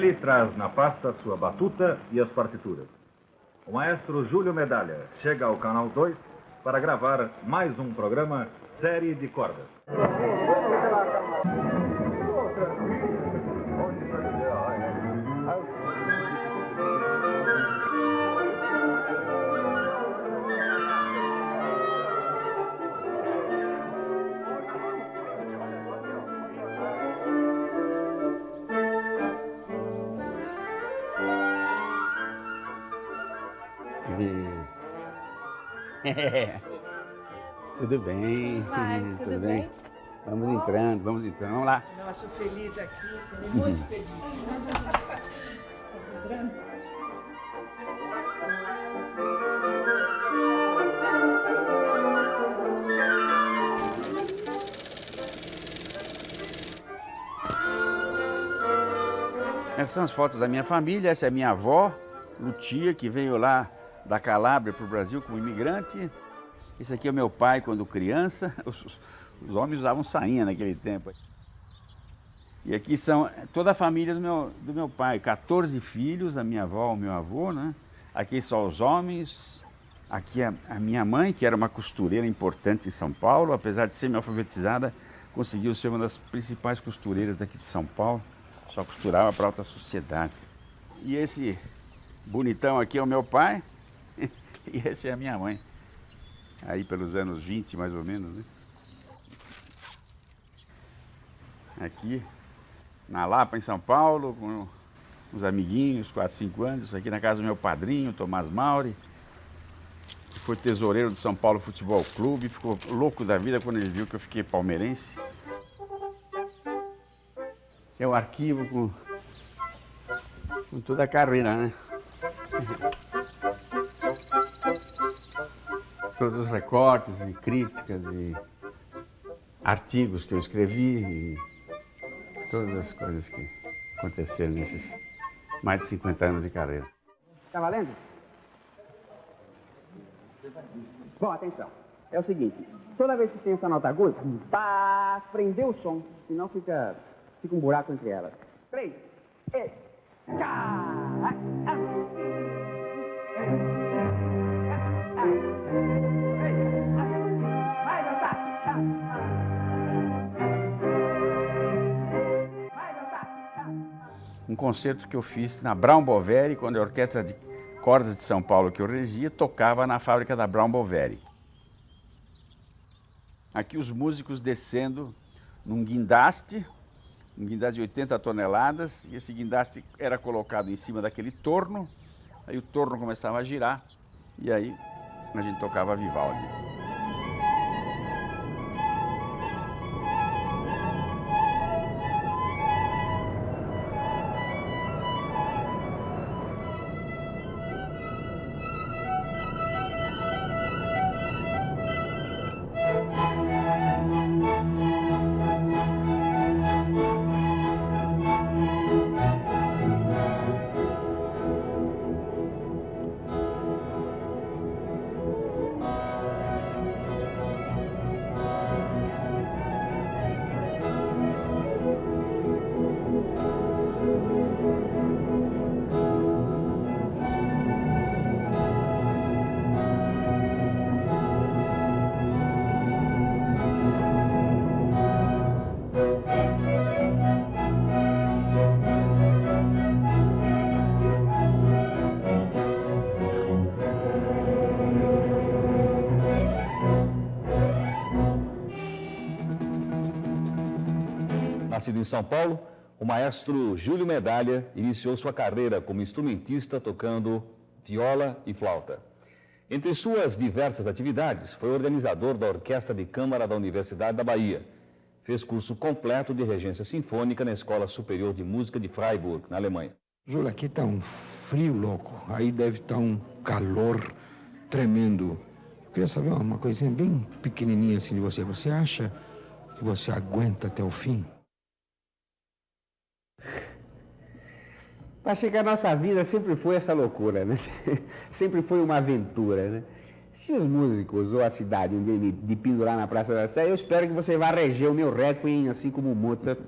Salieri traz na pasta sua batuta e as partituras. O maestro Júlio Medalha chega ao Canal 2 para gravar mais um programa Série de Cordas. Tudo bem? Tudo bem? Vamos entrando, vamos lá. Nossa, feliz aqui, muito feliz. Essas são as fotos da minha família. Essa é a minha avó, Lutia, que veio lá da Calábria para o Brasil como imigrante. Esse aqui é o meu pai quando criança. Os homens usavam sainha naquele tempo. E aqui são toda a família do meu pai, 14 filhos, a minha avó, o meu avô, né? Aqui só os homens. Aqui a minha mãe, que era uma costureira importante em São Paulo, apesar de ser alfabetizada, conseguiu ser uma das principais costureiras daqui de São Paulo. Só costurava para alta sociedade. E esse bonitão aqui é o meu pai e essa é a minha mãe. Aí pelos anos 20, mais ou menos, né? Aqui na Lapa, em São Paulo, com uns amiguinhos, 4, 5 anos. Isso aqui na casa do meu padrinho, Tomás Mauri, que foi tesoureiro do São Paulo Futebol Clube. Ficou louco da vida quando ele viu que eu fiquei palmeirense. É o arquivo com toda a carreira, né? Todos os recortes e críticas e artigos que eu escrevi e todas as coisas que aconteceram nesses mais de 50 anos de carreira. Tá valendo? Bom, atenção. É o seguinte, toda vez que tem essa nota aguda, pá, prender o som, senão fica um buraco entre elas. 3, e, cá, Um concerto que eu fiz na Brown Boveri, quando a Orquestra de Cordas de São Paulo que eu regia tocava na fábrica da Brown Boveri. Aqui os músicos descendo num guindaste, um guindaste de 80 toneladas, e esse guindaste era colocado em cima daquele torno, aí o torno começava a girar, e aí a gente tocava Vivaldi. Nascido em São Paulo, o maestro Júlio Medalha iniciou sua carreira como instrumentista tocando viola e flauta. Entre suas diversas atividades, foi organizador da Orquestra de Câmara da Universidade da Bahia. Fez curso completo de regência sinfônica na Escola Superior de Música de Freiburg, na Alemanha. Júlio, aqui está um frio louco, aí deve estar um calor tremendo. Eu queria saber uma coisinha bem pequenininha assim de você. Você acha que você aguenta até o fim? Achei que a nossa vida sempre foi essa loucura, né? Sempre foi uma aventura, né? Se os músicos ou a cidade um dia me pendurar na Praça da Sé, eu espero que você vá reger o meu Requiem, assim como o Mozart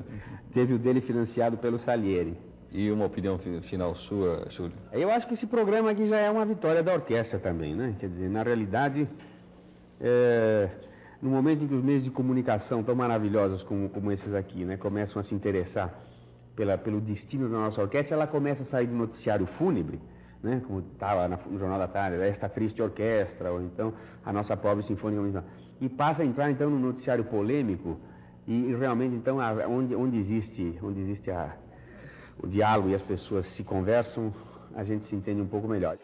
teve o dele financiado pelo Salieri. E uma opinião final sua, Júlio? Eu acho que esse programa aqui já é uma vitória da orquestra também, né? Quer dizer, na realidade, no momento em que os meios de comunicação tão maravilhosos como esses aqui, né, começam a se interessar pelo destino da nossa orquestra, ela começa a sair do noticiário fúnebre, né, como estava no Jornal da Tarde, esta triste orquestra, ou então a nossa pobre sinfônica municipal, e passa a entrar então no noticiário polêmico, e realmente então onde existe o diálogo e as pessoas se conversam, a gente se entende um pouco melhor.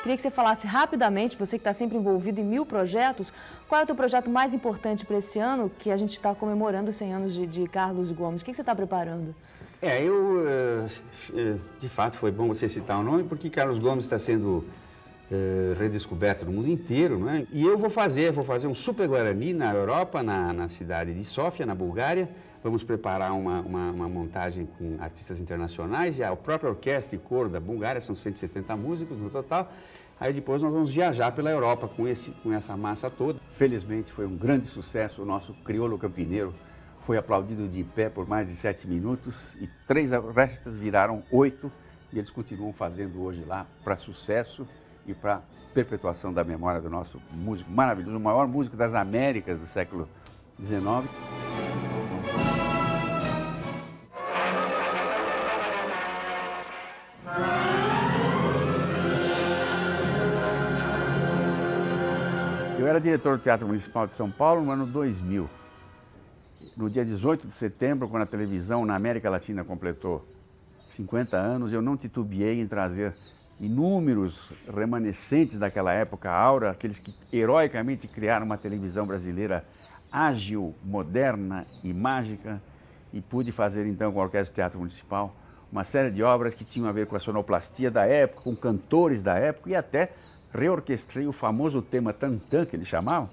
Queria que você falasse rapidamente, você que está sempre envolvido em 1000 projetos, qual é o teu projeto mais importante para esse ano, que a gente está comemorando os 100 anos de Carlos Gomes? O que você está preparando? De fato, foi bom você citar o nome, porque Carlos Gomes está sendo redescoberto no mundo inteiro, não é? E eu vou fazer um Super Guarani na Europa, na cidade de Sófia, na Bulgária. Vamos preparar uma montagem com artistas internacionais e a própria orquestra e coro da Bulgária, são 170 músicos no total. Aí depois nós vamos viajar pela Europa com essa massa toda. Felizmente foi um grande sucesso, o nosso crioulo campineiro foi aplaudido de pé por mais de 7 minutos e 3 orquestras viraram 8 e eles continuam fazendo hoje lá para sucesso e para perpetuação da memória do nosso músico maravilhoso, o maior músico das Américas do século XIX. Eu era diretor do Teatro Municipal de São Paulo no ano 2000. No dia 18 de setembro, quando a televisão na América Latina completou 50 anos, eu não titubeei em trazer inúmeros remanescentes daquela época áurea, aqueles que heroicamente criaram uma televisão brasileira ágil, moderna e mágica, e pude fazer então com a Orquestra do Teatro Municipal uma série de obras que tinham a ver com a sonoplastia da época, com cantores da época, e até reorquestrei o famoso tema Tantã, que eles chamavam,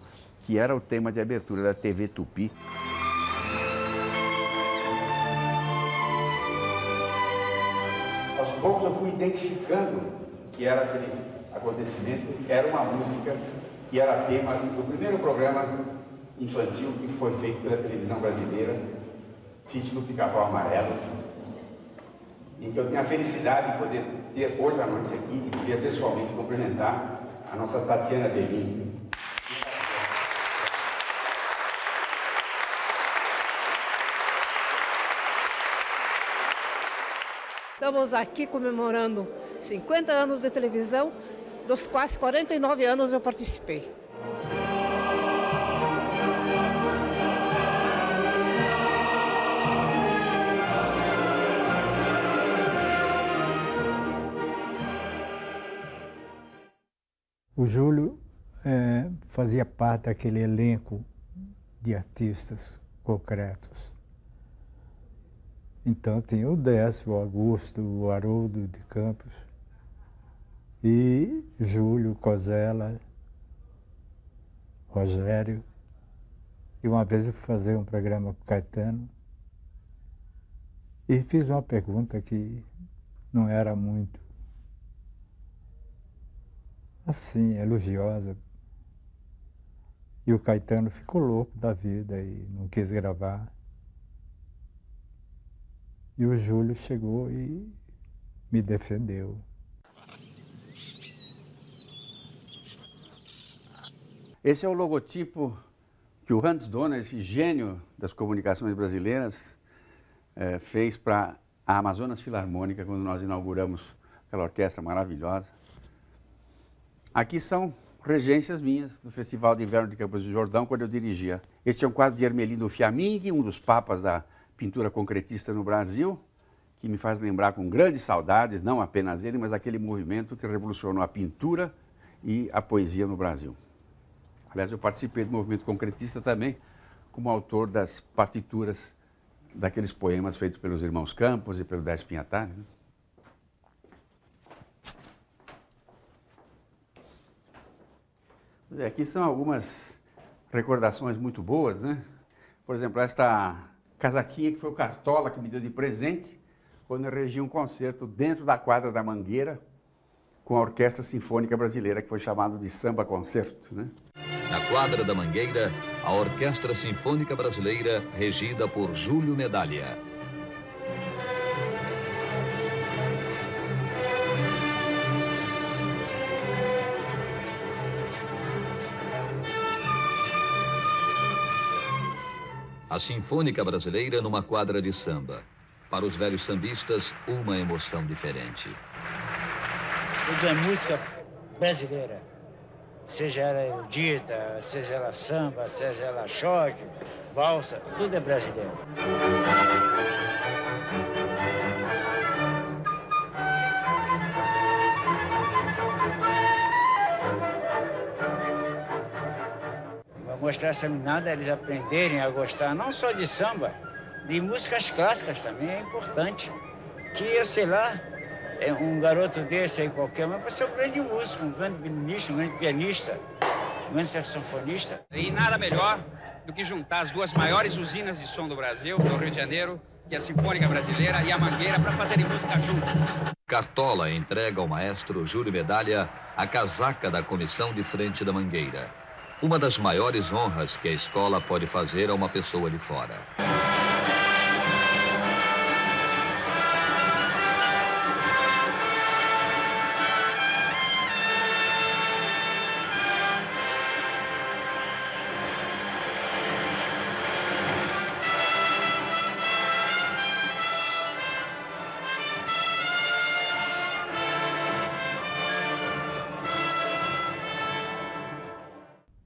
que era o tema de abertura da TV Tupi. Aos poucos eu fui identificando que era aquele acontecimento, era uma música que era tema do primeiro programa infantil que foi feito pela televisão brasileira, Sítio do Pica-Pau Amarelo, em que eu tenho a felicidade de poder ter hoje à noite aqui e vir pessoalmente cumprimentar a nossa Tatiana Belin. Estamos aqui comemorando 50 anos de televisão, dos quais 49 anos eu participei. O Júlio fazia parte daquele elenco de artistas concretos. Então tinha o Décio, o Augusto, o Haroldo de Campos, e Júlio, Cosella, Rogério. E uma vez eu fui fazer um programa com o Caetano e fiz uma pergunta que não era muito assim, elogiosa. E o Caetano ficou louco da vida e não quis gravar. E o Júlio chegou e me defendeu. Esse é o logotipo que o Hans Donner, esse gênio das comunicações brasileiras, fez para a Amazonas Filarmônica, quando nós inauguramos aquela orquestra maravilhosa. Aqui são regências minhas do Festival de Inverno de Campos do Jordão, quando eu dirigia. Esse é um quadro de Ermelino Fiammingi, um dos papas da pintura concretista no Brasil, que me faz lembrar com grandes saudades, não apenas ele, mas aquele movimento que revolucionou a pintura e a poesia no Brasil. Aliás, eu participei do movimento concretista também, como autor das partituras daqueles poemas feitos pelos irmãos Campos e pelo Décio Pinhatari, né? Aqui são algumas recordações muito boas, né? Por exemplo, esta casaquinha que foi o Cartola que me deu de presente quando eu regi um concerto dentro da quadra da Mangueira com a Orquestra Sinfônica Brasileira, que foi chamado de Samba Concerto, né? Na quadra da Mangueira, a Orquestra Sinfônica Brasileira, regida por Júlio Medalha. A Sinfônica Brasileira numa quadra de samba. Para os velhos sambistas, uma emoção diferente. Tudo é música brasileira. Seja ela erudita, seja ela samba, seja ela short, valsa, tudo é brasileiro. Vou mostrar essa meninada, eles aprenderem a gostar não só de samba, de músicas clássicas também, é importante. Que eu sei lá, um garoto desse aí qualquer, mas para ser um grande músico, um grande violinista, um grande pianista, um grande saxofonista. E nada melhor do que juntar as duas maiores usinas de som do Brasil, do Rio de Janeiro, que é a Sinfônica Brasileira e a Mangueira, para fazerem música juntas. Cartola entrega ao maestro Júlio Medalha a casaca da comissão de frente da Mangueira. Uma das maiores honras que a escola pode fazer a uma pessoa de fora.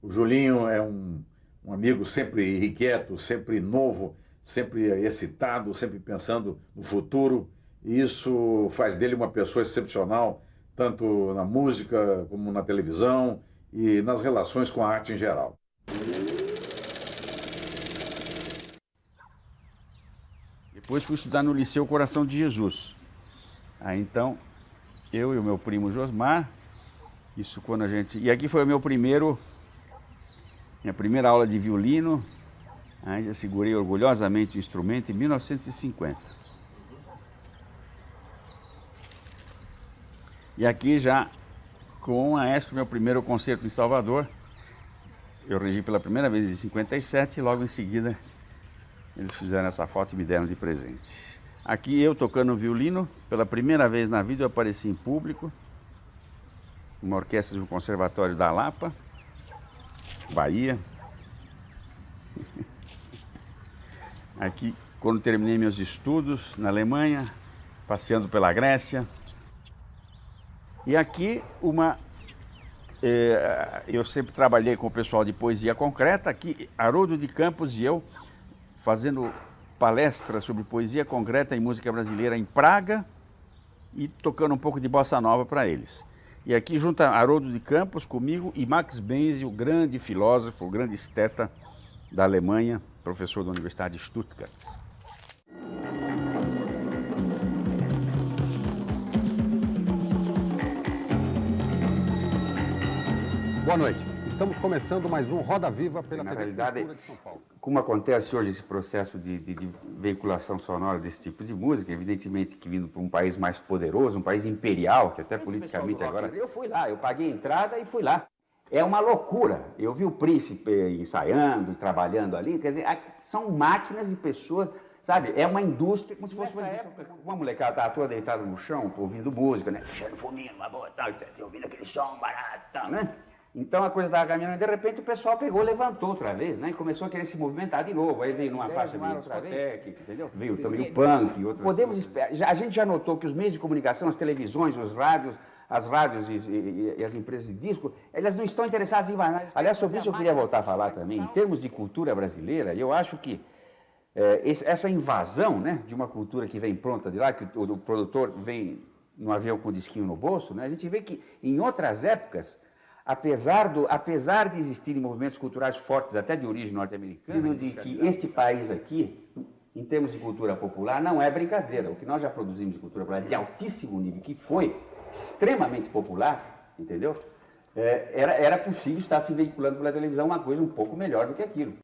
O Julinho é um amigo sempre irrequieto, sempre novo, sempre excitado, sempre pensando no futuro. E isso faz dele uma pessoa excepcional, tanto na música como na televisão e nas relações com a arte em geral. Depois fui estudar no Liceu Coração de Jesus. Aí então, eu e o meu primo Josmar, isso quando a gente... E aqui foi o minha primeira aula de violino. Aí já segurei orgulhosamente o instrumento em 1950. E aqui já com o maestro, meu primeiro concerto em Salvador. Eu regi pela primeira vez em 57 e logo em seguida eles fizeram essa foto e me deram de presente. Aqui eu tocando violino, pela primeira vez na vida eu apareci em público, uma orquestra do Conservatório da Lapa, Bahia. Aqui, quando terminei meus estudos na Alemanha, passeando pela Grécia. E aqui eu sempre trabalhei com o pessoal de poesia concreta, aqui Haroldo de Campos e eu fazendo palestras sobre poesia concreta e música brasileira em Praga e tocando um pouco de bossa nova para eles. E aqui junta Haroldo de Campos comigo e Max Benzi, o grande filósofo, o grande esteta da Alemanha, professor da Universidade de Stuttgart. Boa noite. Estamos começando mais um Roda Viva pela TV Cultura de São Paulo. Como acontece hoje esse processo de veiculação sonora desse tipo de música, evidentemente que vindo para um país mais poderoso, um país imperial, que até politicamente agora... Eu fui lá, eu paguei a entrada e fui lá. É uma loucura. Eu vi o príncipe ensaiando e trabalhando ali, quer dizer, são máquinas de pessoas, sabe? É uma indústria, como se fosse uma época, uma molecada estava toda deitada no chão, ouvindo música, né? Cheirando fuminho, uma boa, tal, ouvindo aquele som barato, tal, né? Então a coisa estava caminhando, de repente o pessoal pegou, levantou outra vez, né? E começou a querer se movimentar de novo. Aí veio numa faixa de discoteca, entendeu? Veio também o punk e outras coisas. A gente já notou que os meios de comunicação, as televisões, os rádios, as rádios e as empresas de disco, elas não estão interessadas em mais. Aliás, sobre isso eu queria voltar a falar também. Em termos de cultura brasileira, eu acho que essa invasão, né, de uma cultura que vem pronta de lá, que o produtor vem no avião com o disquinho no bolso, né, a gente vê que em outras épocas, apesar de existirem movimentos culturais fortes, até de origem norte-americana, de que este país aqui, em termos de cultura popular, não é brincadeira. O que nós já produzimos de cultura popular de altíssimo nível, que foi extremamente popular, entendeu? Era possível estar se veiculando pela televisão uma coisa um pouco melhor do que aquilo.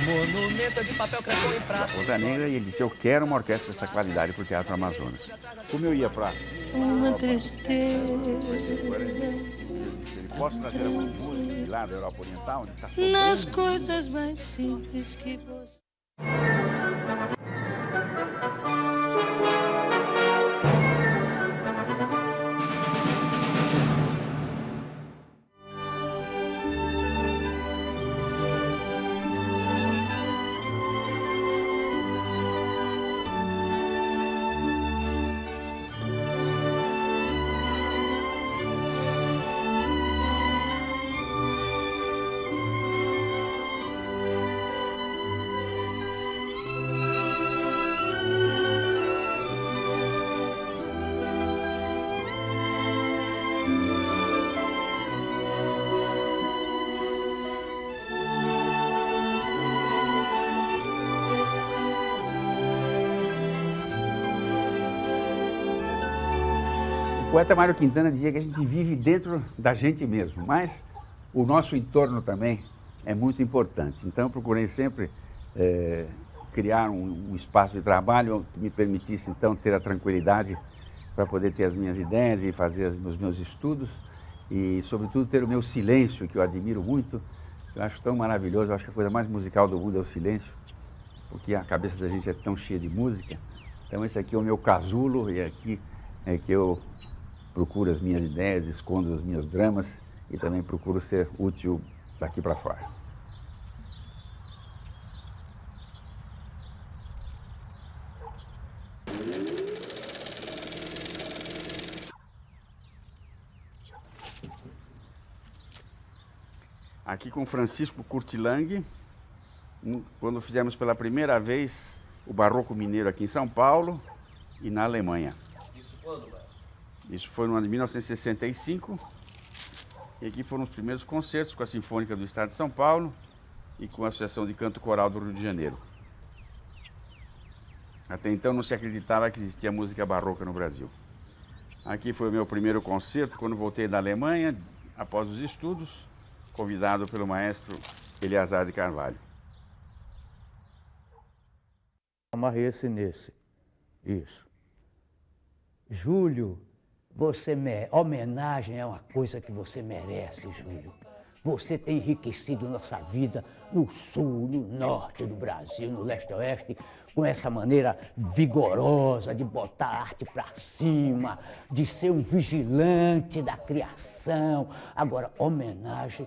Monumento de papel, cartão e prata. Rosa Negra, e ele disse, eu quero uma orquestra dessa qualidade para o Teatro Amazonas. Como eu ia para... Uma tristeza. Ele posso trazer alguma música de lá da Europa Oriental, onde está sofrendo. Nas coisas mais simples que você... O poeta Mário Quintana dizia que a gente vive dentro da gente mesmo, mas o nosso entorno também é muito importante. Então eu procurei sempre criar um espaço de trabalho que me permitisse então ter a tranquilidade para poder ter as minhas ideias e fazer os meus estudos e sobretudo ter o meu silêncio, que eu admiro muito. Eu acho tão maravilhoso, eu acho que a coisa mais musical do mundo é o silêncio, porque a cabeça da gente é tão cheia de música. Então esse aqui é o meu casulo e aqui é que eu procuro as minhas ideias, escondo os meus dramas e também procuro ser útil daqui para fora. Aqui com Francisco Curtilang, quando fizemos pela primeira vez o Barroco Mineiro aqui em São Paulo e na Alemanha. Isso quando, velho? Isso foi no ano de 1965, e aqui foram os primeiros concertos com a Sinfônica do Estado de São Paulo e com a Associação de Canto Coral do Rio de Janeiro. Até então não se acreditava que existia música barroca no Brasil. Aqui foi o meu primeiro concerto quando voltei da Alemanha, após os estudos, convidado pelo maestro Eleazar de Carvalho. Amarrei esse nesse. Isso. Júlio, homenagem é uma coisa que você merece, Júlio. Você tem enriquecido nossa vida no sul, no norte do Brasil, no leste e oeste, com essa maneira vigorosa de botar a arte para cima, de ser um vigilante da criação. Agora, homenagem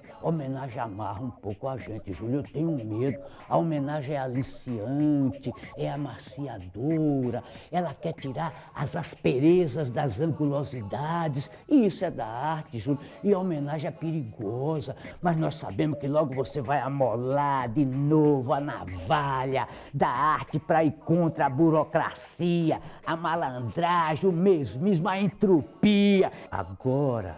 amarra um pouco a gente, Júlio, eu tenho medo. A homenagem é aliciante, é amaciadora, ela quer tirar as asperezas das angulosidades, e isso é da arte, Júlio, e a homenagem é perigosa, mas nós sabemos que logo você vai amolar de novo a navalha da arte para ir contra a burocracia, a malandragem, o mesmismo, a entropia. Agora,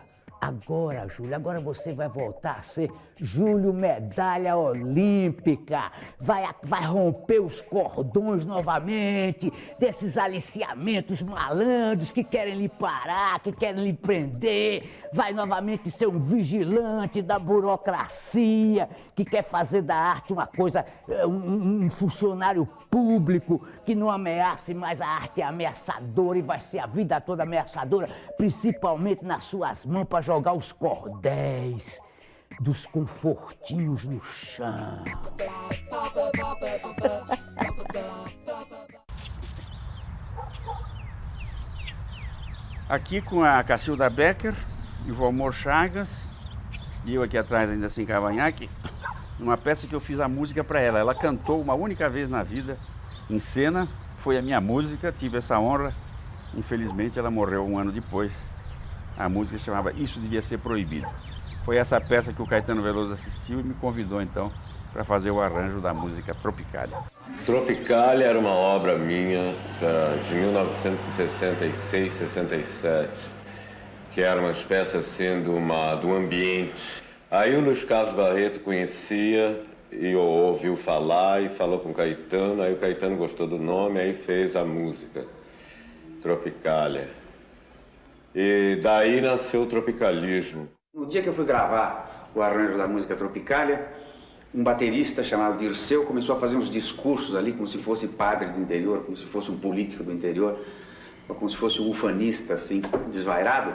Júlio, agora você vai voltar a ser Júlio Medalha Olímpica, vai romper os cordões novamente desses aliciamentos malandros que querem lhe parar, que querem lhe prender, vai novamente ser um vigilante da burocracia, que quer fazer da arte uma coisa, um funcionário público que não ameace mais a arte, é ameaçadora e vai ser a vida toda ameaçadora, principalmente nas suas mãos para jogar os cordéis dos confortinhos no chão. Aqui com a Cacilda Becker, e o Valmor Chagas, e eu aqui atrás ainda sem cavanhaque, numa peça que eu fiz a música para ela. Ela cantou uma única vez na vida, em cena, foi a minha música, tive essa honra. Infelizmente ela morreu um ano depois. A música chamava Isso Devia Ser Proibido. Foi essa peça que o Caetano Veloso assistiu e me convidou então para fazer o arranjo da música Tropicália. Tropicália era uma obra minha de 1966, 67, que era uma espécie assim do ambiente. Aí o Luiz Carlos Barreto conhecia e ouviu falar e falou com o Caetano, aí o Caetano gostou do nome, aí fez a música Tropicália. E daí nasceu o tropicalismo. No dia que eu fui gravar o arranjo da música Tropicália, um baterista chamado Dirceu começou a fazer uns discursos ali, como se fosse padre do interior, como se fosse um político do interior, ou como se fosse um ufanista, assim, desvairado.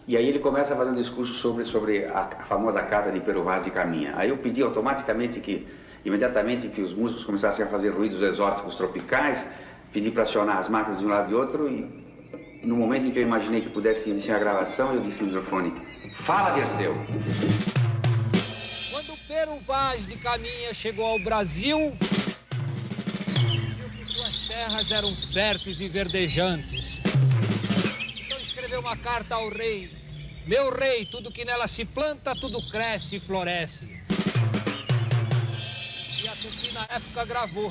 E aí ele começa a fazer um discurso sobre a famosa carta de Pero Vaz de Caminha. Aí eu pedi automaticamente imediatamente que os músicos começassem a fazer ruídos exóticos tropicais, pedi para acionar as máquinas de um lado e outro, e no momento em que eu imaginei que pudesse iniciar a gravação, eu disse no microfone: "Fala, Dirceu!" Quando Pero Vaz de Caminha chegou ao Brasil, viu que suas terras eram férteis e verdejantes. Então escreveu uma carta ao rei: "Meu rei, tudo que nela se planta, tudo cresce e floresce." E a Tupi na época gravou.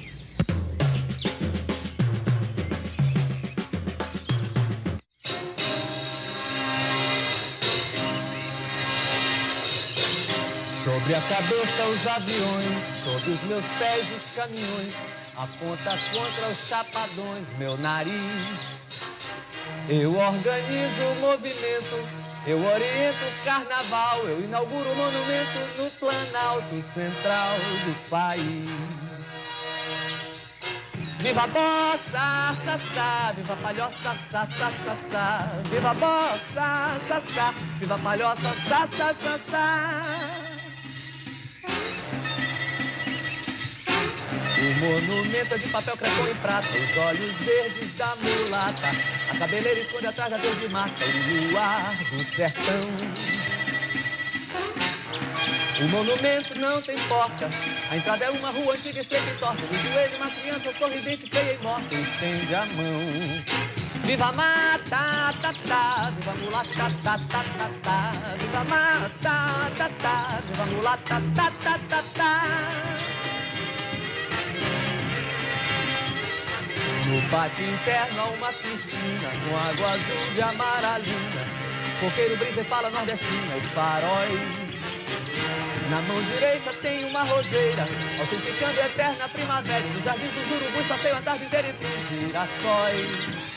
Sobre a cabeça os aviões, sobre os meus pés os caminhões, aponta contra os chapadões meu nariz. Eu organizo o movimento, eu oriento o carnaval, eu inauguro o monumento no Planalto Central do país. Viva a bossa, sassá, viva a palhoça, sassá, sassá, viva a bossa, sassá, viva a palhoça, sassá, sassá. O monumento é de papel crepom e prata, os olhos verdes da mulata, a cabeleira esconde atrás da verde mata, o luar do sertão. O monumento não tem porta, a entrada é uma rua antiga e seca e torta, no joelho uma criança sorridente, feia e morta, estende a mão. Viva a mata, tá, tá, viva a mulata, tá, tá, tá, tá, viva a mata, tá, tá, viva a mulata, tá, tá, tá, tá. No pátio interno há uma piscina, com água azul de amaralina, coqueiro brisa e fala nordestina e faróis. Na mão direita tem uma roseira, autenticando a eterna primavera, e no jardim dos urubus passeio a tarde inteira entre os girassóis.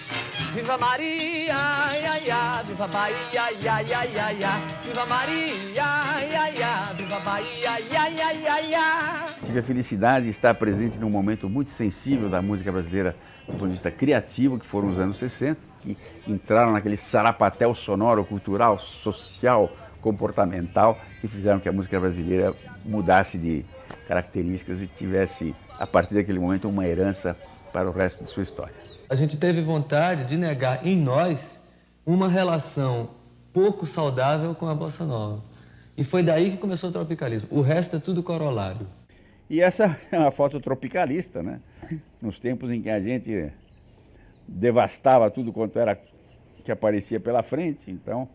Viva Maria, ia, ia, viva Bahia, ia, ia, ia, ia, viva Maria, ia, ia, viva Bahia, ia, ia, ia, ia. Tive a felicidade de estar presente num momento muito sensível da música brasileira do ponto de vista criativo, que foram os anos 60, que entraram naquele sarapatel sonoro, cultural, social, comportamental, que fizeram que a música brasileira mudasse de características e tivesse, a partir daquele momento, uma herança para o resto de sua história. A gente teve vontade de negar em nós uma relação pouco saudável com a bossa nova. E foi daí que começou o tropicalismo. O resto é tudo corolário. E essa é uma foto tropicalista, né? Nos tempos em que a gente devastava tudo quanto era que aparecia pela frente. Então,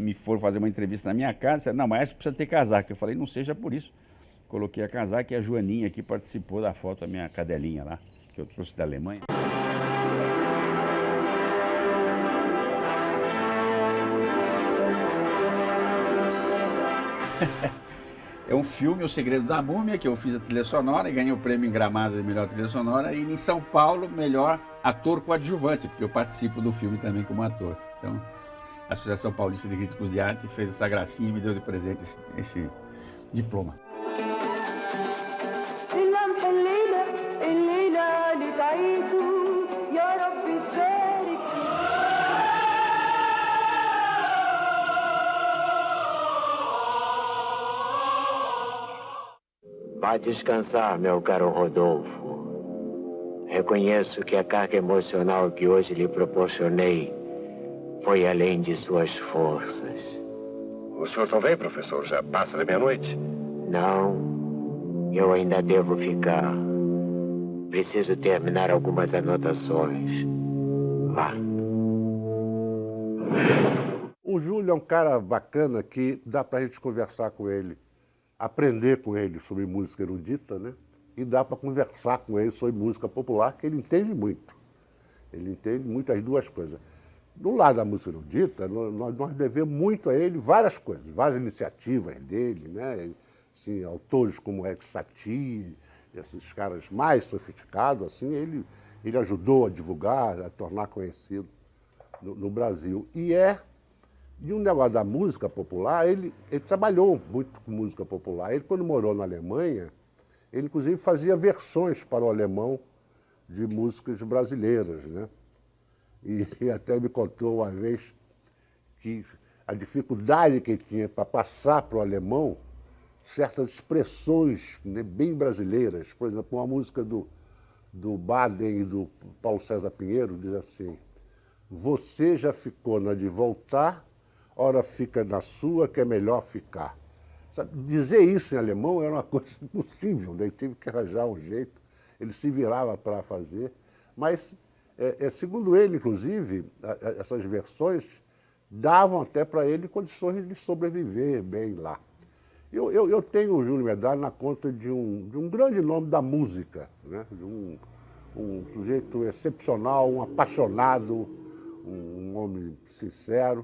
me foram fazer uma entrevista na minha casa, disseram, não, mas precisa ter casaco. Eu falei, não seja por isso. Coloquei a casaca e a Joaninha aqui participou da foto, a minha cadelinha lá, que eu trouxe da Alemanha. É um filme, O Segredo da Múmia, que eu fiz a trilha sonora e ganhei o prêmio em Gramado de melhor trilha sonora, e em São Paulo, melhor ator coadjuvante, porque eu participo do filme também como ator. Então, a Associação Paulista de Críticos de Arte fez essa gracinha e me deu de presente esse diploma. Vai descansar, meu caro Rodolfo. Reconheço que a carga emocional que hoje lhe proporcionei foi além de suas forças. O senhor não vem, professor? Já passa da meia-noite? Não, eu ainda devo ficar. Preciso terminar algumas anotações. Vá. O Júlio é um cara bacana que dá pra gente conversar com ele, aprender com ele sobre música erudita, né? E dá para conversar com ele sobre música popular, que ele entende muito. Ele entende muito as duas coisas. Do lado da música erudita, nós devemos muito a ele várias coisas, várias iniciativas dele, né? Assim, autores como Ex Satie, esses caras mais sofisticados, assim, ele ajudou a divulgar, a tornar conhecido no Brasil. E um negócio da música popular, ele trabalhou muito com música popular. Ele, quando morou na Alemanha, ele, inclusive, fazia versões para o alemão de músicas brasileiras, né? E até me contou uma vez que a dificuldade que ele tinha para passar para o alemão certas expressões, né, bem brasileiras. Por exemplo, uma música do Baden e do Paulo César Pinheiro diz assim: você já ficou na de voltar, ora fica na sua que é melhor ficar. Sabe, dizer isso em alemão era uma coisa impossível, né? Ele teve que arranjar um jeito, ele se virava para fazer, mas, segundo ele, inclusive, essas versões davam até para ele condições de sobreviver bem lá. Eu tenho o Júlio Medalha na conta de um grande nome da música, né? De um sujeito excepcional, um apaixonado, um homem sincero.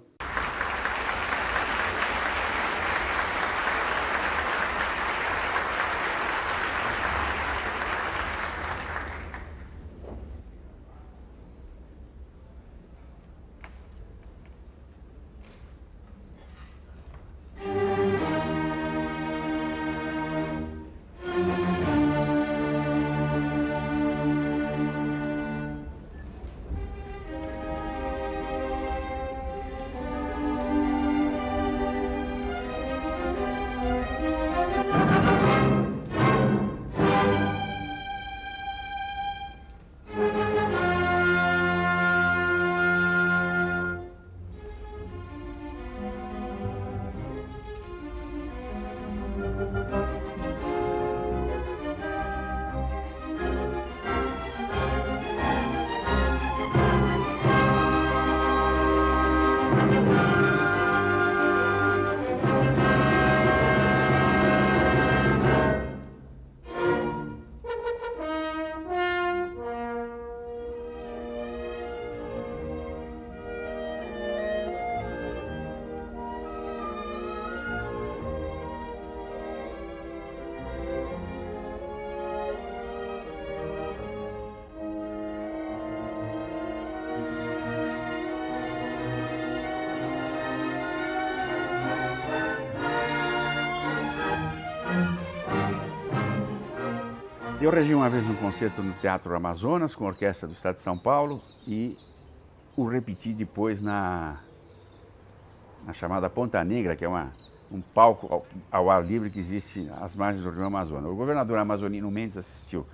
Eu regi uma vez um concerto no Teatro Amazonas com a Orquestra do Estado de São Paulo e o repeti depois na chamada Ponta Negra, que é um palco ao ar livre que existe às margens do Rio Amazonas. O governador amazonino Mendes assistiu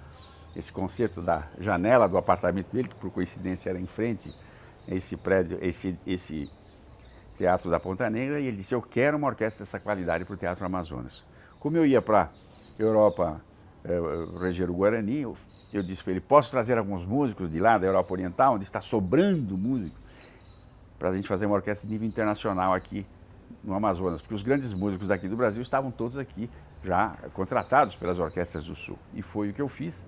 esse concerto da janela do apartamento dele, que por coincidência era em frente a esse prédio, esse Teatro da Ponta Negra, e ele disse: eu quero uma orquestra dessa qualidade para o Teatro Amazonas. Como eu ia para a Europa reger o Guarani, eu disse para ele: posso trazer alguns músicos de lá, da Europa Oriental, onde está sobrando músico, para a gente fazer uma orquestra de nível internacional aqui no Amazonas, porque os grandes músicos daqui do Brasil estavam todos aqui já contratados pelas orquestras do Sul. E foi o que eu fiz,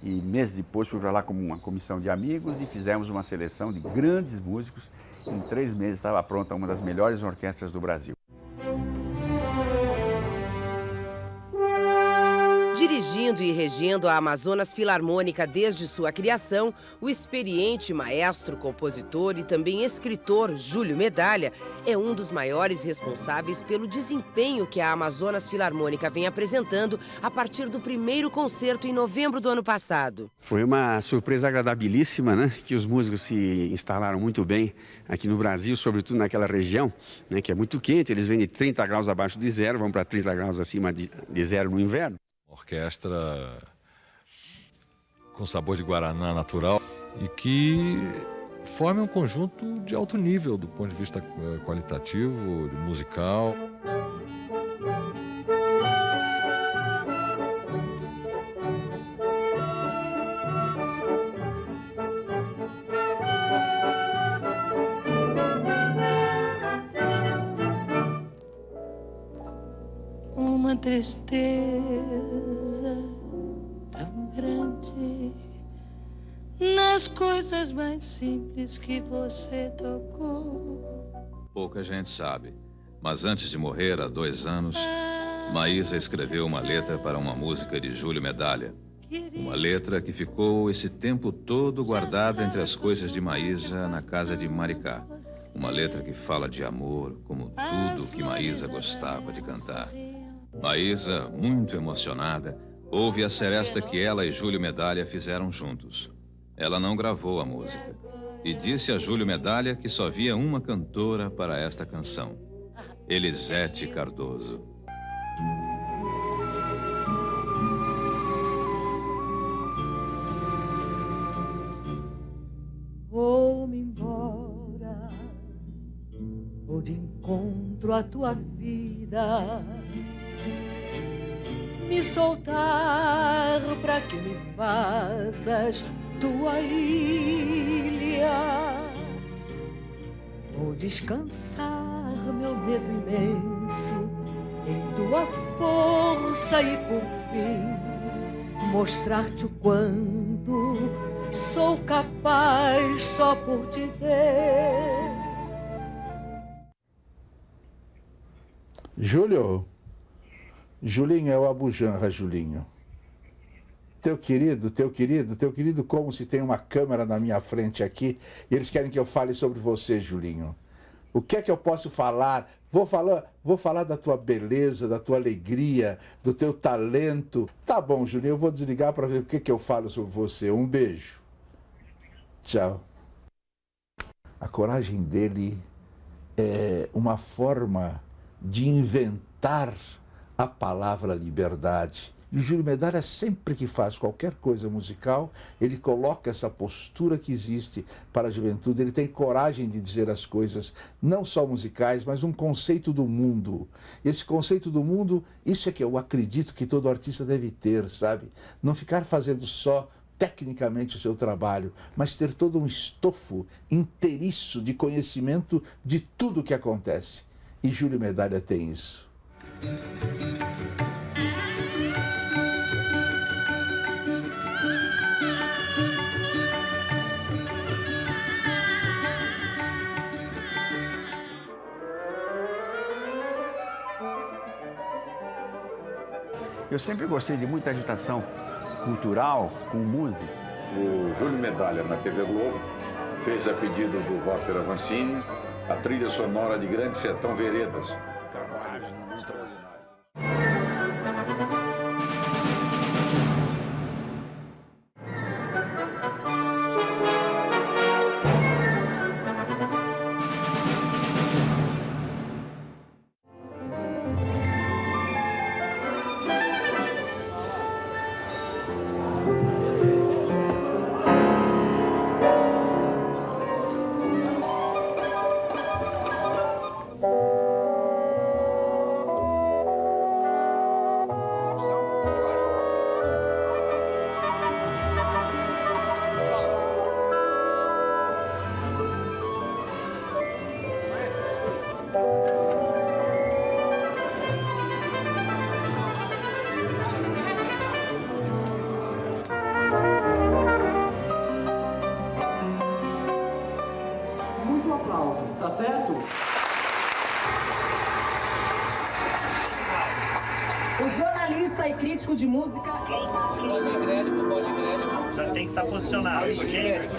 e meses depois fui para lá como uma comissão de amigos e fizemos uma seleção de grandes músicos. Em 3 meses estava pronta uma das melhores orquestras do Brasil. Dirigindo e regendo a Amazonas Filarmônica desde sua criação, o experiente maestro, compositor e também escritor Júlio Medalha é um dos maiores responsáveis pelo desempenho que a Amazonas Filarmônica vem apresentando a partir do primeiro concerto em novembro do ano passado. Foi uma surpresa agradabilíssima, né? Que os músicos se instalaram muito bem aqui no Brasil, sobretudo naquela região, né? Que é muito quente, eles vêm de 30 graus abaixo de zero, vão para 30 graus acima de zero no inverno. Orquestra com sabor de guaraná natural e que formem um conjunto de alto nível do ponto de vista qualitativo, musical. Uma tristeza tão grande nas coisas mais simples que você tocou. Pouca gente sabe, mas antes de morrer, há 2 anos, Maísa escreveu uma letra para uma música de Júlio Medalha. Uma letra que ficou esse tempo todo guardada entre as coisas de Maísa na casa de Maricá. Uma letra que fala de amor, como tudo que Maísa gostava de cantar. Maísa, muito emocionada, ouve a seresta que ela e Júlio Medalha fizeram juntos. Ela não gravou a música e disse a Júlio Medalha que só havia uma cantora para esta canção, Elisete Cardoso. Vou-me embora, vou de encontro à tua vida, me soltar pra que me faças tua ilha. Vou descansar meu medo imenso em tua força e por fim mostrar-te o quanto sou capaz só por te ter. Júlio, Julinho é o Abujanra, Julinho. Teu querido, como se tem uma câmera na minha frente aqui e eles querem que eu fale sobre você, Julinho. O que é que eu posso falar? Vou falar da tua beleza, da tua alegria, do teu talento. Tá bom, Julinho, eu vou desligar para ver o que eu falo sobre você. Um beijo. Tchau. A coragem dele é uma forma de inventar a palavra liberdade. E o Júlio Medalha, sempre que faz qualquer coisa musical, ele coloca essa postura que existe para a juventude. Ele tem coragem de dizer as coisas, não só musicais, mas um conceito do mundo. Esse conceito do mundo, isso é que eu acredito que todo artista deve ter, sabe? Não ficar fazendo só tecnicamente o seu trabalho, mas ter todo um estofo inteiriço de conhecimento de tudo o que acontece. E Júlio Medalha tem isso. Eu sempre gostei de muita agitação cultural com música. O Júlio Medalha, na TV Globo, fez a pedido do Walter Avancini a trilha sonora de Grande Sertão Veredas. Trabalho extraordinário. Muito aplauso, tá certo? O jornalista e crítico de música. Já tem que estar posicionado, ok?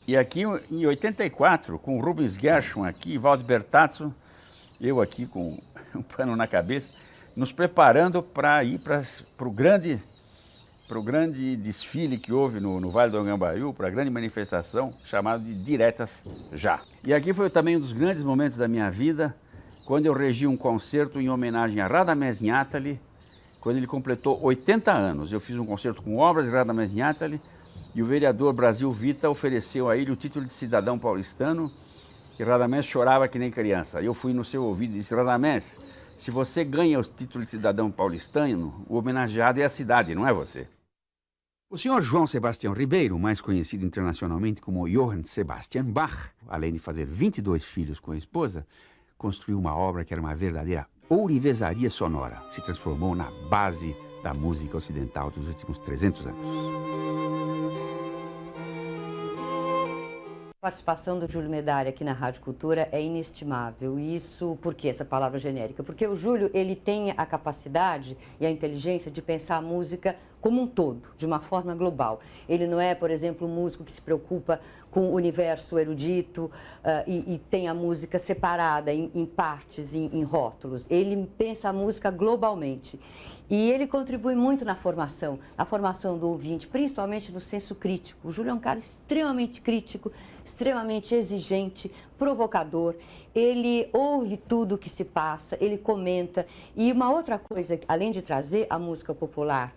E aqui em 84, com o Rubens Gershwin aqui, Valdo Bertazzo, eu aqui com um pano na cabeça, nos preparando para ir para o grande desfile que houve no Vale do Anhangabaú, para a grande manifestação chamada de Diretas Já. E aqui foi também um dos grandes momentos da minha vida, quando eu regi um concerto em homenagem a Radamés Niátali, quando ele completou 80 anos. Eu fiz um concerto com obras de Radamés Niátali, e o vereador Brasil Vita ofereceu a ele o título de cidadão paulistano, e Radamés chorava que nem criança. Eu fui no seu ouvido e disse: Radamés, se você ganha o título de cidadão paulistano, o homenageado é a cidade, não é você. O senhor João Sebastião Ribeiro, mais conhecido internacionalmente como Johann Sebastian Bach, além de fazer 22 filhos com a esposa, construiu uma obra que era uma verdadeira ourivesaria sonora. Se transformou na base da música ocidental dos últimos 300 anos. A participação do Júlio Medalha aqui na Rádio Cultura é inestimável. E isso, por que essa palavra genérica? Porque o Júlio, ele tem a capacidade e a inteligência de pensar a música como um todo, de uma forma global. Ele não é, por exemplo, um músico que se preocupa com o universo erudito e tem a música separada em partes, em rótulos. Ele pensa a música globalmente. E ele contribui muito na formação do ouvinte, principalmente no senso crítico. O Júlio é um cara extremamente crítico, extremamente exigente, provocador. Ele ouve tudo o que se passa, ele comenta. E uma outra coisa, além de trazer a música popular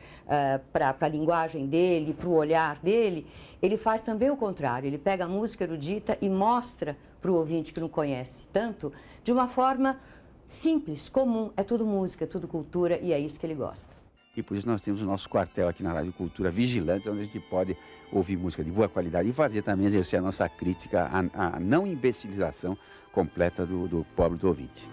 para a linguagem dele, para o olhar dele, ele faz também o contrário. Ele pega a música erudita e mostra para o ouvinte que não conhece tanto, de uma forma simples, comum, é tudo música, é tudo cultura e é isso que ele gosta. E por isso nós temos o nosso quartel aqui na Rádio Cultura Vigilantes, onde a gente pode ouvir música de boa qualidade e fazer também, exercer a nossa crítica à não imbecilização completa do pobre do ouvinte.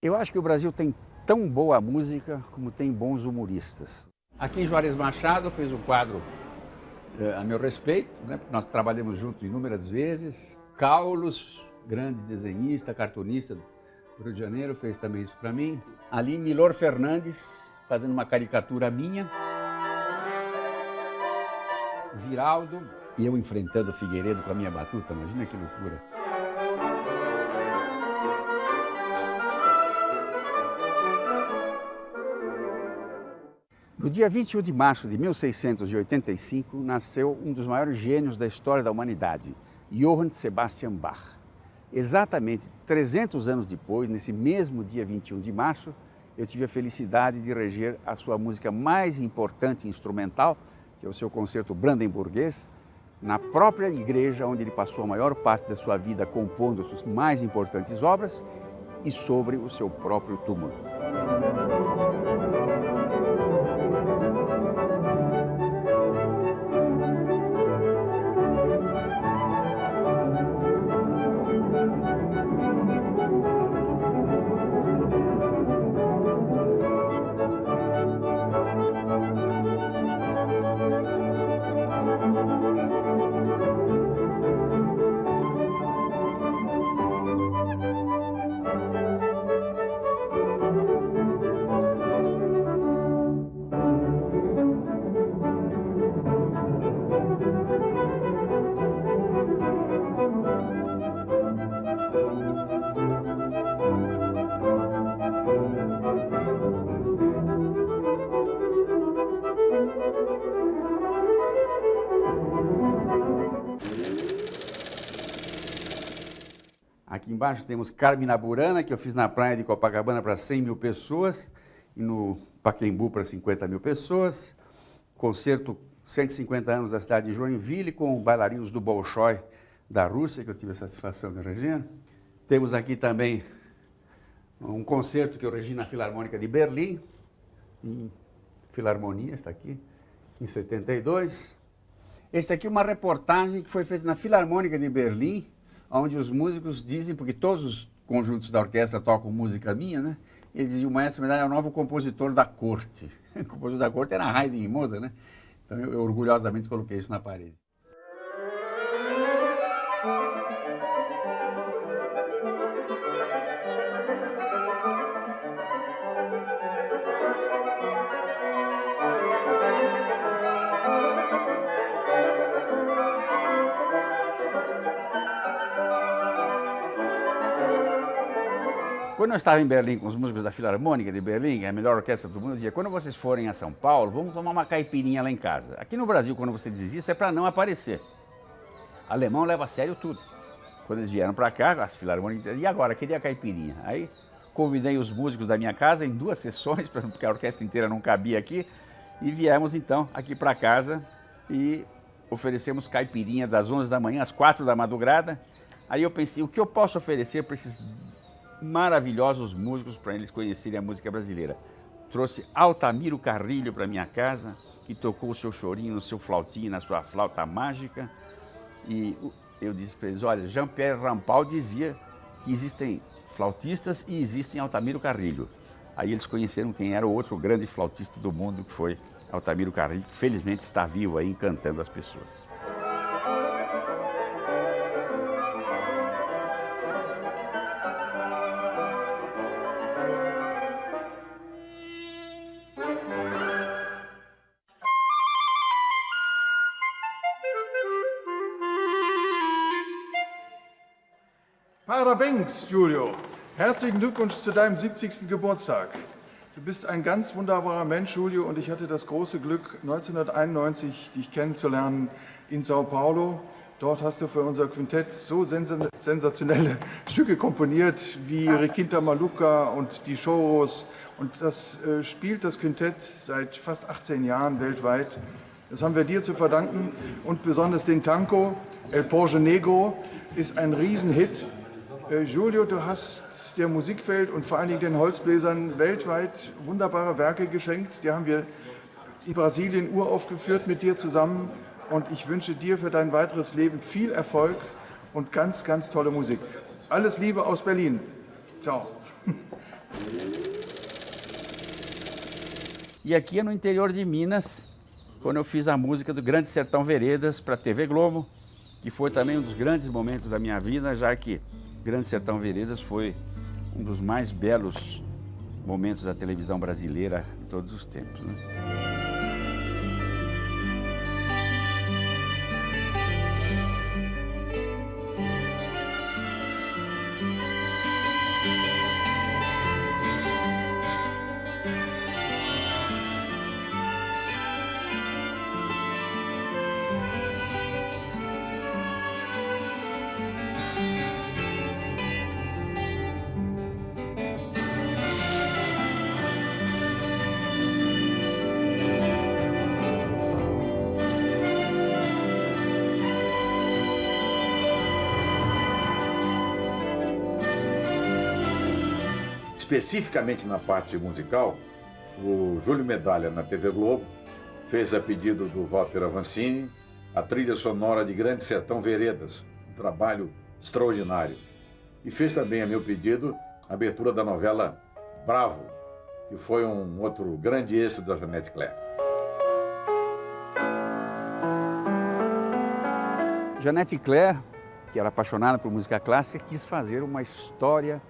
Eu acho que o Brasil tem tão boa música como tem bons humoristas. Aqui em Juarez Machado fez um quadro a meu respeito, né? Nós trabalhamos juntos inúmeras vezes. Kaulos, grande desenhista, cartunista do Rio de Janeiro, fez também isso para mim. Ali Milor Fernandes, fazendo uma caricatura minha. Ziraldo e eu enfrentando o Figueiredo com a minha batuta, imagina que loucura. No dia 21 de março de 1685, nasceu um dos maiores gênios da história da humanidade, Johann Sebastian Bach. Exatamente 300 anos depois, nesse mesmo dia 21 de março, eu tive a felicidade de reger a sua música mais importante instrumental, que é o seu concerto brandenburguês, na própria igreja onde ele passou a maior parte da sua vida compondo suas mais importantes obras e sobre o seu próprio túmulo. Aqui embaixo temos Carmina Burana, que eu fiz na praia de Copacabana para 100 mil pessoas, e no Pacaembu para 50 mil pessoas. Concerto 150 anos da cidade de Joinville, com bailarinos do Bolshoi da Rússia, que eu tive a satisfação de reger. Temos aqui também um concerto que eu regi na Filarmônica de Berlim, em Filarmonia, está aqui, em 72. Este aqui é uma reportagem que foi feita na Filarmônica de Berlim, onde os músicos dizem, porque todos os conjuntos da orquestra tocam música minha, né? Ele dizia, o maestro Medalha é o novo compositor da corte. O compositor da corte era Haydn e Mozart, né? Então eu orgulhosamente coloquei isso na parede. Quando eu estava em Berlim com os músicos da Filarmônica de Berlim, que é a melhor orquestra do mundo, eu dizia, quando vocês forem a São Paulo, vamos tomar uma caipirinha lá em casa. Aqui no Brasil, quando você diz isso, é para não aparecer. Alemão leva a sério tudo. Quando eles vieram para cá, as Filarmônicas diziam, e agora, queria a caipirinha? Aí convidei os músicos da minha casa em 2 sessões, porque a orquestra inteira não cabia aqui, e viemos então aqui para casa e oferecemos caipirinha das 11 da manhã às 4 da madrugada. Aí eu pensei, o que eu posso oferecer para esses maravilhosos músicos para eles conhecerem a música brasileira? Trouxe Altamiro Carrilho para minha casa, que tocou o seu chorinho no seu flautinho, na sua flauta mágica. E eu disse para eles, olha, Jean-Pierre Rampal dizia que existem flautistas e existem Altamiro Carrilho. Aí eles conheceram quem era o outro grande flautista do mundo, que foi Altamiro Carrilho, que felizmente está vivo aí, encantando as pessoas. Parabéns, Julio. Herzlichen Glückwunsch zu deinem 70. Geburtstag. Du bist ein ganz wunderbarer Mensch, Julio, und ich hatte das große Glück, 1991 dich kennenzulernen in Sao Paulo. Dort hast du für unser Quintett so sensationelle Stücke komponiert wie Requinta Maluca und die Choros. Und das spielt das Quintett seit fast 18 Jahren weltweit. Das haben wir dir zu verdanken und besonders den Tango, El Porge Negro, ist ein Riesenhit. Julio, du hast der Musikwelt und vor allen Dingen den Holzbläsern weltweit wunderbare Werke geschenkt. Die haben wir in Brasilien uraufgeführt mit dir zusammen. Und ich wünsche dir für dein weiteres Leben viel Erfolg und ganz, ganz tolle Musik. Alles Liebe aus Berlin. Ciao. E aqui no interior de Minas, quando eu fiz a música do Grande Sertão Veredas para a TV Globo, que foi também um dos grandes momentos da minha vida, já que Grande Sertão Veredas foi um dos mais belos momentos da televisão brasileira de todos os tempos, né? Especificamente na parte musical, o Júlio Medalha, na TV Globo, fez a pedido do Walter Avancini a trilha sonora de Grande Sertão Veredas, um trabalho extraordinário. E fez também, a meu pedido, a abertura da novela Bravo, que foi um outro grande êxito da Jeanette Claire. Jeanette Claire, que era apaixonada por música clássica, quis fazer uma história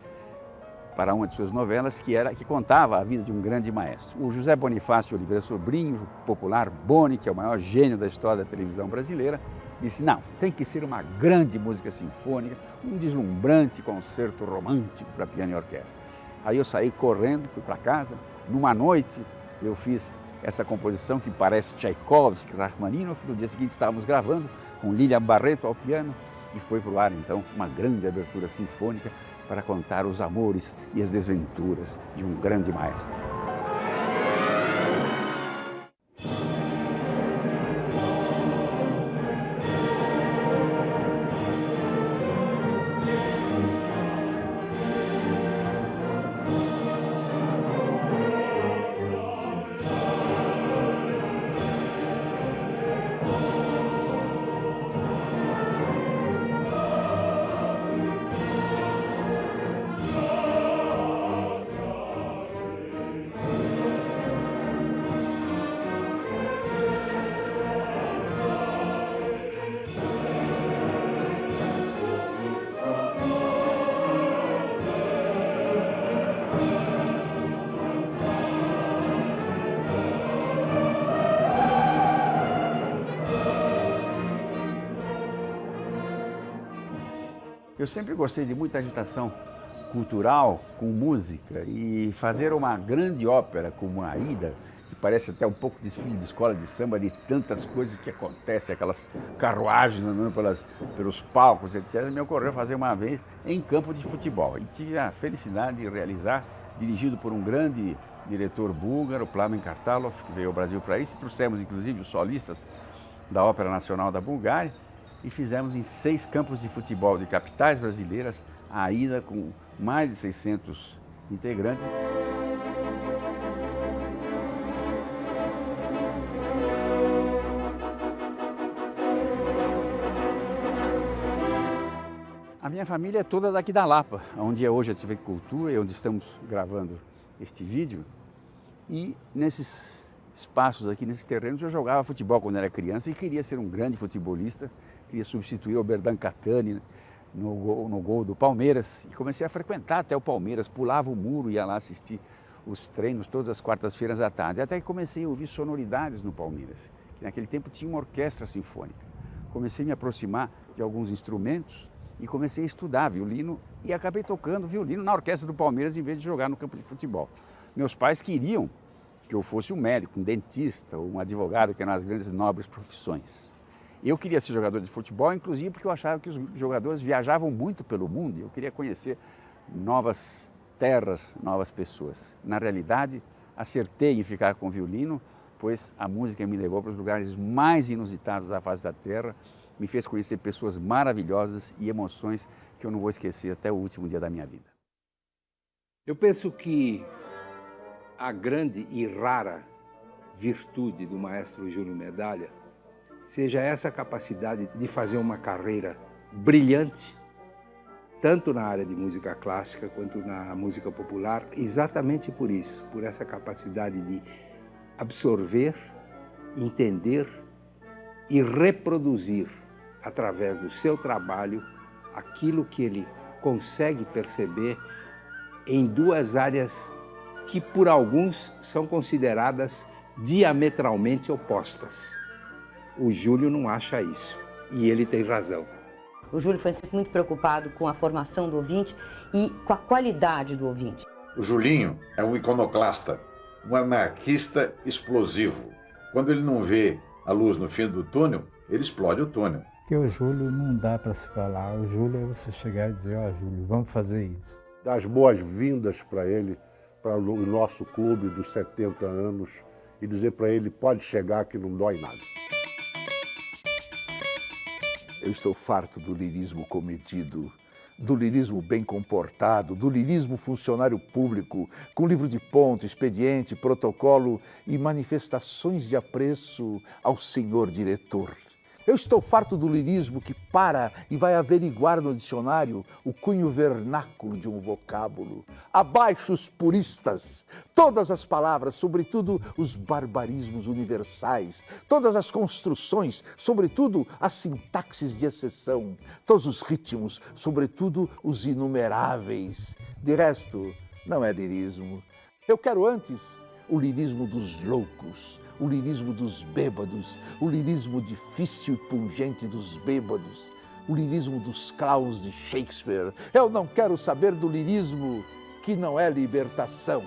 para uma de suas novelas que contava a vida de um grande maestro. O José Bonifácio Oliveira Sobrinho, o popular Boni, que é o maior gênio da história da televisão brasileira, disse, não, tem que ser uma grande música sinfônica, um deslumbrante concerto romântico para piano e orquestra. Aí eu saí correndo, fui para casa, numa noite eu fiz essa composição que parece Tchaikovsky, Rachmaninoff, no dia seguinte estávamos gravando com Lilian Barreto ao piano e foi para o ar então uma grande abertura sinfônica para contar os amores e as desventuras de um grande maestro. Eu sempre gostei de muita agitação cultural com música e fazer uma grande ópera como a Aida, que parece até um pouco desfile de escola de samba, de tantas coisas que acontecem, aquelas carruagens andando pelos palcos, etc. Me ocorreu fazer uma vez em campo de futebol. E tive a felicidade de realizar, dirigido por um grande diretor búlgaro, Plamen Kartalov, que veio ao Brasil para isso. Trouxemos, inclusive, os solistas da Ópera Nacional da Bulgária e fizemos em 6 campos de futebol de capitais brasileiras a Aida com mais de 600 integrantes. A minha família é toda daqui da Lapa, onde é hoje a TV Cultura e onde estamos gravando este vídeo. E nesses espaços aqui, nesses terrenos, eu jogava futebol quando era criança e queria ser um grande futebolista, queria substituir o Berdan Catani no gol do Palmeiras. E comecei a frequentar até o Palmeiras, pulava o muro, ia lá assistir os treinos todas as quartas-feiras à tarde. Até que comecei a ouvir sonoridades no Palmeiras, que naquele tempo tinha uma orquestra sinfônica. Comecei a me aproximar de alguns instrumentos e comecei a estudar violino e acabei tocando violino na orquestra do Palmeiras em vez de jogar no campo de futebol. Meus pais queriam que eu fosse um médico, um dentista, um advogado, que eram as grandes nobres profissões. Eu queria ser jogador de futebol, inclusive porque eu achava que os jogadores viajavam muito pelo mundo e eu queria conhecer novas terras, novas pessoas. Na realidade, acertei em ficar com o violino, pois a música me levou para os lugares mais inusitados da face da terra, me fez conhecer pessoas maravilhosas e emoções que eu não vou esquecer até o último dia da minha vida. Eu penso que a grande e rara virtude do maestro Júlio Medalha seja essa capacidade de fazer uma carreira brilhante, tanto na área de música clássica quanto na música popular, exatamente por isso, por essa capacidade de absorver, entender e reproduzir através do seu trabalho aquilo que ele consegue perceber em 2 áreas que por alguns são consideradas diametralmente opostas. O Júlio não acha isso, e ele tem razão. O Júlio foi sempre muito preocupado com a formação do ouvinte e com a qualidade do ouvinte. O Julinho é um iconoclasta, um anarquista explosivo. Quando ele não vê a luz no fim do túnel, ele explode o túnel. Porque o Júlio não dá para se falar. O Júlio é você chegar e dizer, ó, Júlio, vamos fazer isso. Dar as boas-vindas para ele, para o nosso clube dos 70 anos e dizer para ele, pode chegar que não dói nada. Eu estou farto do lirismo comedido, do lirismo bem comportado, do lirismo funcionário público, com livro de ponto, expediente, protocolo e manifestações de apreço ao senhor diretor. Eu estou farto do lirismo que para e vai averiguar no dicionário o cunho vernáculo de um vocábulo. Abaixo os puristas, todas as palavras, sobretudo os barbarismos universais, todas as construções, sobretudo as sintaxes de exceção, todos os ritmos, sobretudo os inumeráveis. De resto, não é lirismo. Eu quero antes o lirismo dos loucos, o lirismo dos bêbados, o lirismo difícil e pungente dos bêbados, o lirismo dos claus de Shakespeare. Eu não quero saber do lirismo que não é libertação.